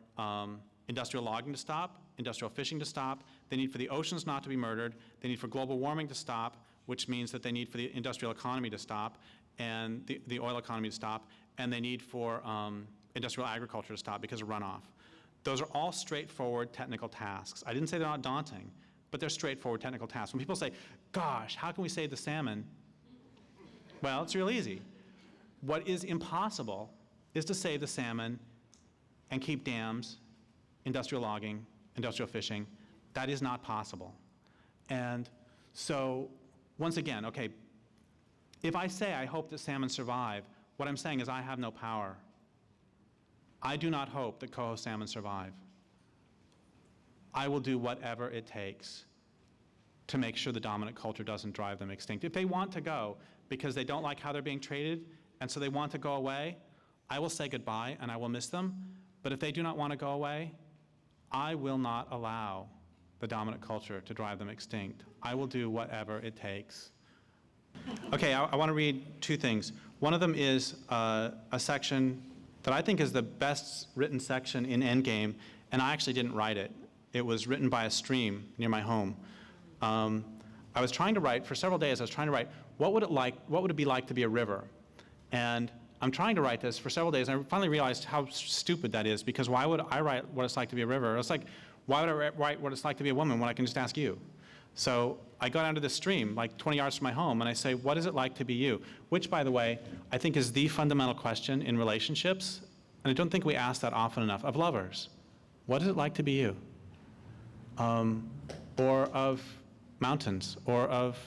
industrial logging to stop, industrial fishing to stop. They need for the oceans not to be murdered. They need for global warming to stop, which means that they need for the industrial economy to stop and the oil economy to stop. And they need for industrial agriculture to stop because of runoff. Those are all straightforward technical tasks. I didn't say they're not daunting, but they're straightforward technical tasks. When people say, gosh, how can we save the salmon? Well, it's real easy. What is impossible is to save the salmon and keep dams, industrial logging, industrial fishing. That is not possible. And so, once again, okay, if I say I hope that salmon survive, what I'm saying is I have no power. I do not hope that coho salmon survive. I will do whatever it takes to make sure the dominant culture doesn't drive them extinct. If they want to go because they don't like how they're being treated, and so they want to go away, I will say goodbye and I will miss them. But if they do not want to go away, I will not allow the dominant culture to drive them extinct. I will do whatever it takes. Okay, I want to read two things. One of them is a section that I think is the best written section in Endgame, and I actually didn't write it. It was written by a stream near my home. I was trying to write, for several days, I was trying to write, what would it be like to be a river? And I'm trying to write this for several days, and I finally realized how stupid that is, because why would I write what it's like to be a river? It's like, why would I write what it's like to be a woman when I can just ask you? So I go down to this stream, like 20 yards from my home, and I say, what is it like to be you? Which, by the way, I think is the fundamental question in relationships, and I don't think we ask that often enough, of lovers. What is it like to be you? Or of mountains, or of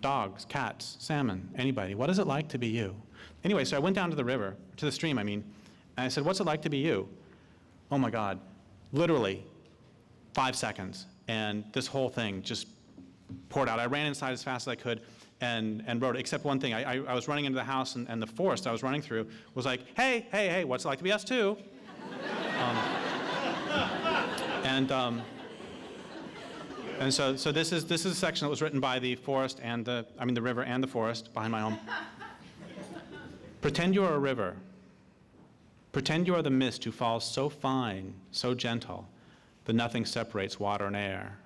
dogs, cats, salmon, anybody. What is it like to be you? Anyway, so I went down to the river, to the stream, I mean, and I said, what's it like to be you? Oh my God, literally 5 seconds, and this whole thing just poured out. I ran inside as fast as I could and wrote it, except one thing. I was running into the house, and the forest I was running through was like, hey, hey, hey, what's it like to be us too? And so this is a section that was written by the forest and the river and the forest behind my home. Pretend you are a river. Pretend you are the mist who falls so fine, so gentle, that nothing separates water and air.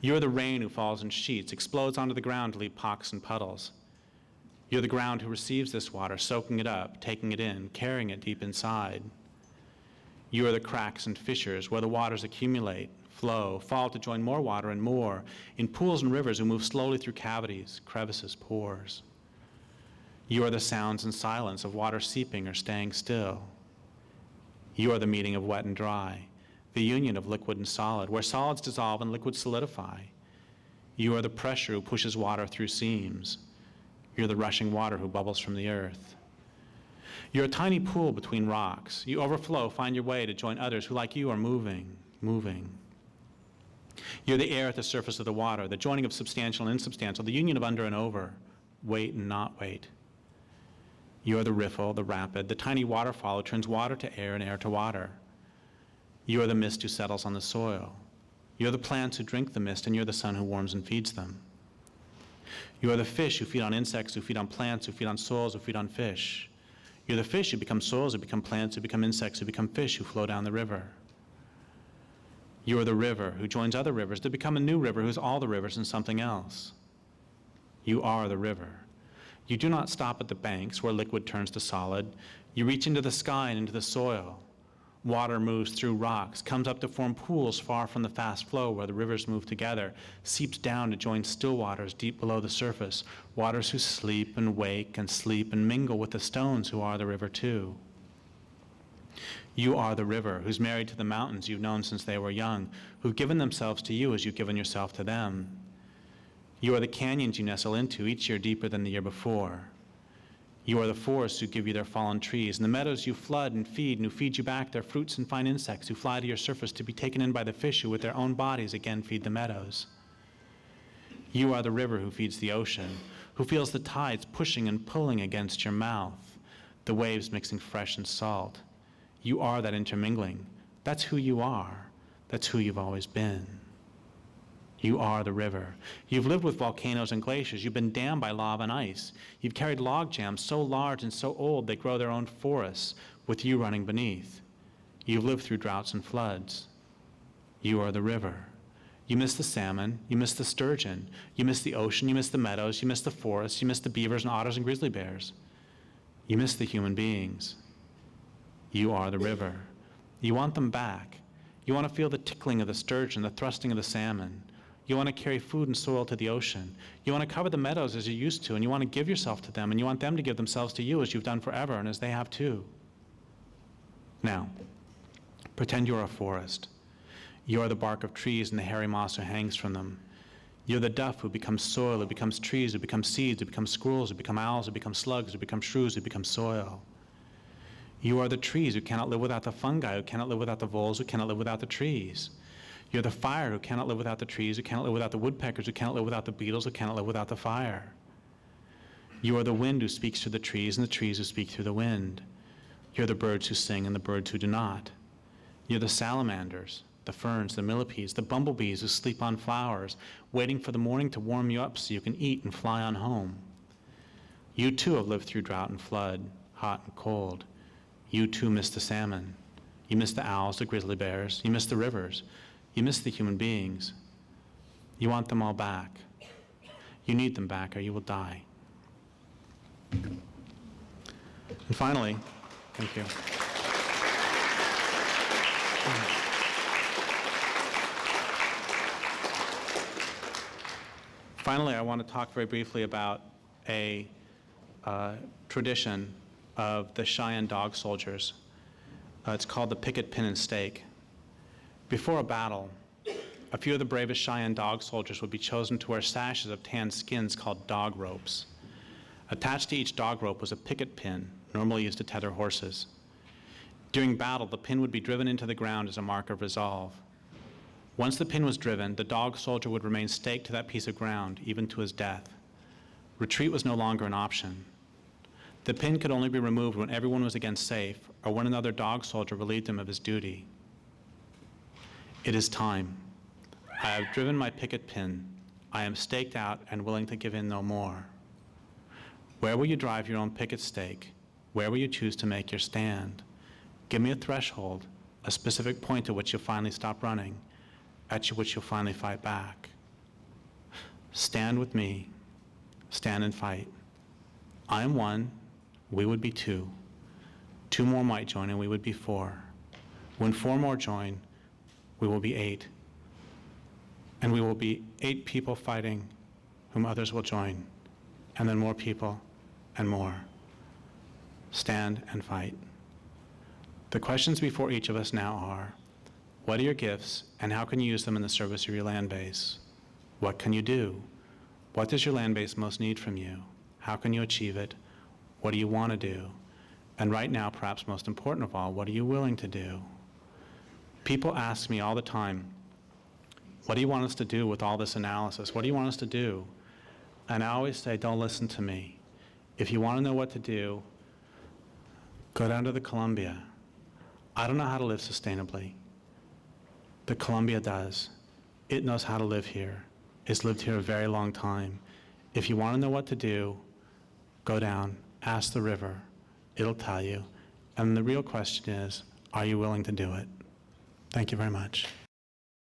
You are the rain who falls in sheets, explodes onto the ground to leave pocks and puddles. You're the ground who receives this water, soaking it up, taking it in, carrying it deep inside. You are the cracks and fissures where the waters accumulate, flow, fall to join more water and more, in pools and rivers who move slowly through cavities, crevices, pores. You are the sounds and silence of water seeping or staying still. You are the meeting of wet and dry, the union of liquid and solid, where solids dissolve and liquids solidify. You are the pressure who pushes water through seams. You're the rushing water who bubbles from the earth. You're a tiny pool between rocks. You overflow, find your way to join others who, like you, are moving, moving. You're the air at the surface of the water, the joining of substantial and insubstantial, the union of under and over, weight and not weight. You are the riffle, the rapid, the tiny waterfall who turns water to air and air to water. You are the mist who settles on the soil. You're the plants who drink the mist, and you're the sun who warms and feeds them. You are the fish who feed on insects, who feed on plants, who feed on soils, who feed on fish. You're the fish who become soils, who become plants, who become insects, who become fish, who flow down the river. You are the river who joins other rivers to become a new river who's all the rivers and something else. You are the river. You do not stop at the banks where liquid turns to solid. You reach into the sky and into the soil. Water moves through rocks, comes up to form pools far from the fast flow where the rivers move together, seeps down to join still waters deep below the surface, waters who sleep and wake and sleep and mingle with the stones who are the river too. You are the river who's married to the mountains you've known since they were young, who've given themselves to you as you've given yourself to them. You are the canyons you nestle into, each year deeper than the year before. You are the forests who give you their fallen trees, and the meadows you flood and who feed you back their fruits and fine insects, who fly to your surface to be taken in by the fish who with their own bodies again feed the meadows. You are the river who feeds the ocean, who feels the tides pushing and pulling against your mouth, the waves mixing fresh and salt. You are that intermingling. That's who you are. That's who you've always been. You are the river. You've lived with volcanoes and glaciers. You've been dammed by lava and ice. You've carried log jams so large and so old they grow their own forests, with you running beneath. You've lived through droughts and floods. You are the river. You miss the salmon. You miss the sturgeon. You miss the ocean. You miss the meadows. You miss the forests. You miss the beavers and otters and grizzly bears. You miss the human beings. You are the river. You want them back. You want to feel the tickling of the sturgeon, the thrusting of the salmon. You want to carry food and soil to the ocean. You want to cover the meadows as you used to, and you want to give yourself to them, and you want them to give themselves to you as you've done forever and as they have too. Now, pretend you're a forest. You're the bark of trees and the hairy moss who hangs from them. You're the duff who becomes soil, who becomes trees, who becomes seeds, who becomes squirrels, who become owls, who become slugs, who become shrews, who become soil. You are the trees who cannot live without the fungi, who cannot live without the voles, who cannot live without the trees. You're the fire who cannot live without the trees, who cannot live without the woodpeckers, who cannot live without the beetles, who cannot live without the fire. You are the wind who speaks through the trees and the trees who speak through the wind. You're the birds who sing and the birds who do not. You're the salamanders, the ferns, the millipedes, the bumblebees who sleep on flowers, waiting for the morning to warm you up so you can eat and fly on home. You too have lived through drought and flood, hot and cold. You too miss the salmon. You miss the owls, the grizzly bears. You miss the rivers. You miss the human beings. You want them all back. You need them back or you will die. And finally, thank you. Finally, I want to talk very briefly about a tradition of the Cheyenne dog soldiers. It's called the picket pin and stake. Before a battle, a few of the bravest Cheyenne dog soldiers would be chosen to wear sashes of tanned skins called dog ropes. Attached to each dog rope was a picket pin, normally used to tether horses. During battle, the pin would be driven into the ground as a mark of resolve. Once the pin was driven, the dog soldier would remain staked to that piece of ground, even to his death. Retreat was no longer an option. The pin could only be removed when everyone was again safe, or when another dog soldier relieved him of his duty. It is time. I have driven my picket pin. I am staked out and willing to give in no more. Where will you drive your own picket stake? Where will you choose to make your stand? Give me a threshold, a specific point at which you'll finally stop running, at which you'll finally fight back. Stand with me. Stand and fight. I am one. We would be two. Two more might join and we would be four. When four more join, we will be eight. And we will be 8 people fighting whom others will join, and then more people and more. Stand and fight. The questions before each of us now are, what are your gifts and how can you use them in the service of your land base? What can you do? What does your land base most need from you? How can you achieve it? What do you want to do? And right now, perhaps most important of all, what are you willing to do? People ask me all the time, what do you want us to do with all this analysis? What do you want us to do? And I always say, don't listen to me. If you want to know what to do, go down to the Columbia. I don't know how to live sustainably. The Columbia does. It knows how to live here. It's lived here a very long time. If you want to know what to do, go down, ask the river. It'll tell you. And the real question is, are you willing to do it? Thank you very much.